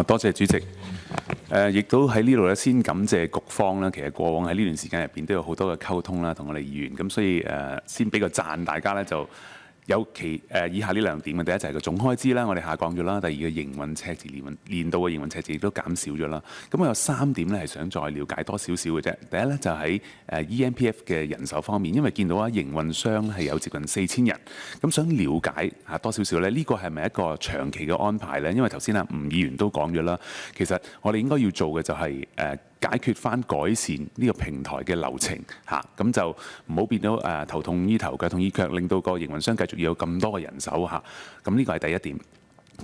多謝主席。亦都喺呢度咧，先感謝局方啦。其實過往喺呢段時間入邊都有好多嘅溝通啦，同我哋議員。咁所以先俾個讚大家咧，就有以下呢兩點嘅。第一就係個總開支啦，我哋下降咗啦。第二個營運赤字年度嘅營運赤字亦都減少咗啦。咁我有3點咧係想再了解多少少嘅啫。第一咧就喺EMPF 嘅人手方面，因為見到營運商係有接近4000人，咁想了解多少少咧，呢個係咪一個長期嘅安排咧？因為頭先吳議員都講咗啦，其實我哋應該要做嘅就係解決翻改善呢個平台嘅流程嚇，咁就唔好變到頭痛醫頭腳痛醫腳，令到個營運商繼續要有咁多嘅人手嚇。咁呢個係第一點。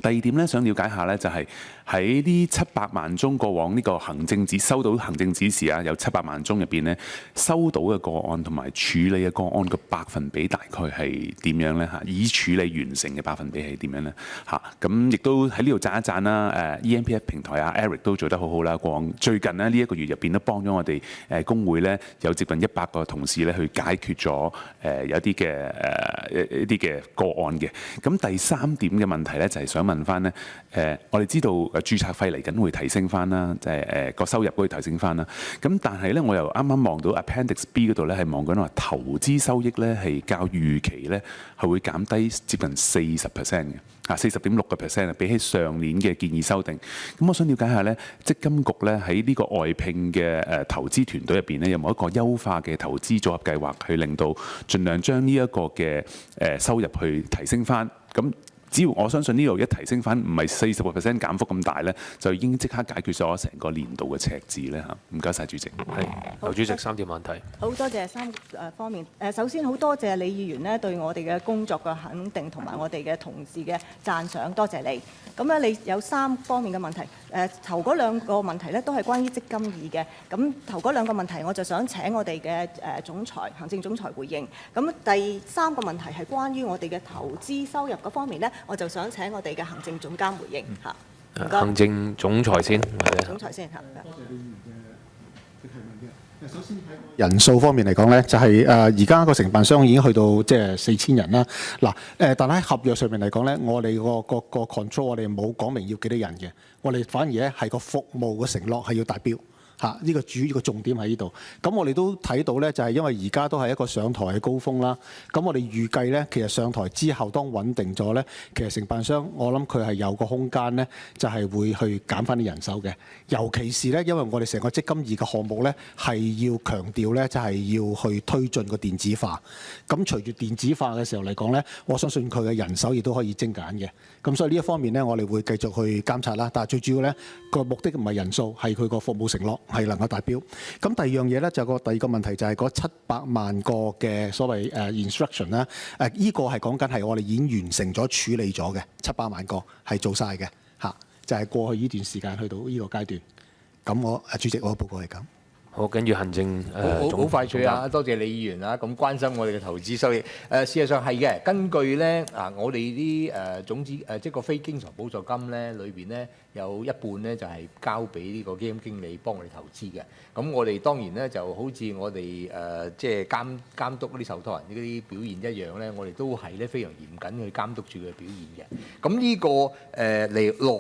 第二點咧，想了解下咧，就係喺呢700萬宗過往呢個收到行政指示有700萬宗入邊咧，收到嘅個案同埋處理嘅個案嘅百分比大概係點樣咧嚇？已處理完成嘅百分比係點樣咧嚇？咁亦都喺呢度讚一讚啦。EMPF 平台Eric 都做得好好啦。過往最近呢一個月入邊都幫咗我哋工會咧有接近100個同事咧去解決咗有一啲嘅個案嘅。咁第3點嘅問題咧就係想問翻咧，我哋知道註冊費嚟緊會提升翻啦，就係個收入都會提升翻啦。咁但係咧，我又啱啱望到 Appendix B 嗰度咧係望緊話投資收益咧係較預期咧係會減低接近40%嘅，40.6%比起上年嘅建議修訂。咁我想了解下咧，積金局咧喺呢個外聘嘅投資團隊入邊咧，有冇一個優化嘅投資組合計劃，去令到盡量將呢一個嘅收入去提升翻？咁只要我相信呢度一提升翻，唔係40% 減幅咁大咧，就已經即刻解決咗成個年度嘅赤字咧嚇。唔該晒主席。係，劉主席3條問題。好多謝3方面。首先好多謝李議員咧對我哋嘅工作嘅肯定同埋我哋嘅同事嘅讚賞，多謝你。咁咧你有3方面嘅問題。頭嗰2個問題咧都係關於積金易嘅。咁頭嗰2個問題我就想請我哋嘅行政總裁回應。咁第3個問題係關於我哋嘅投資收入嗰方面咧，我就想請我哋嘅行政總監回應嚇。行政總裁先。總裁先嚇。首先喺人數方面嚟講咧，就係而家個承辦商已經去到即係4000人啦。嗱但喺合約上面嚟講咧，我哋個 control 我哋冇講明要幾多人嘅，我哋反而咧係個服務嘅承諾係要達標。呢個主要個重點喺呢度。咁我哋都睇到咧，就係因為而家都係一個上台嘅高峰啦。咁我哋預計咧，其實上台之後當穩定咗咧，其實承辦商我諗佢係有個空間咧，就係會去減翻啲人手嘅。尤其是咧，因為我哋成個積金易嘅項目咧，係要強調咧，就係要去推進個電子化。咁隨住電子化嘅時候嚟講咧，我相信佢嘅人手亦都可以精簡嘅。咁所以呢一方面咧，我哋會繼續去監察啦。但係最主要咧，個目的唔係人數，係佢個服務承諾係能夠達標。咁第二樣嘢咧，就第二個問題就係嗰700萬個嘅所謂instruction 啦。呢個係講緊係我哋已經完成咗處理咗嘅700萬個係做晒嘅嚇，就係過去呢段時間去到呢個階段。咁主席我嘅報告係咁。好，跟住行政好快脆啊！多謝李議員啊，咁關心我哋嘅投資收益。事實上係嘅，根據咧我哋啲總資即係個非經常補助金咧，裏邊咧有一半咧就係交俾呢個基金經理幫我哋投資嘅。咁我哋當然咧就好似我哋即係監督嗰啲受託人嗰啲表現一樣咧，我哋都係咧非常嚴謹去監督住佢嘅表現嘅。咁呢個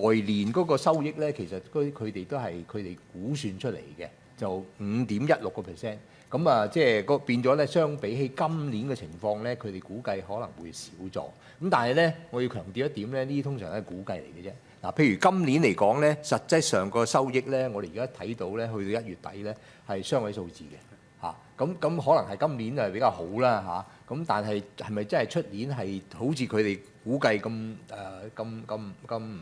來年嗰個收益咧，其實佢哋都係佢哋估算出嚟嘅。就5.16%，咁即係變咗咧，相比起今年嘅情況咧，佢哋估計可能會少咗。咁但係咧，我要強調一點咧，呢啲通常係估計嚟嘅啫。嗱，譬如今年嚟講咧，實際上個收益咧，我哋而家睇到咧，去到1月底咧係雙位數字嘅嚇。咁可能係今年係比較好啦嚇。咁但係咪真係出年係好似佢哋估計咁唔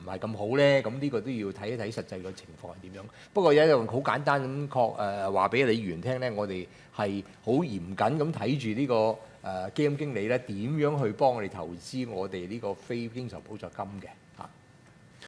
係咁好咧？咁呢個都要睇一睇實際個情況係點樣。不過有一樣好簡單咁話俾李議員聽咧，我哋係好嚴謹咁睇住呢個基金經理咧點樣去幫我哋投資我哋呢個非經常補助金嘅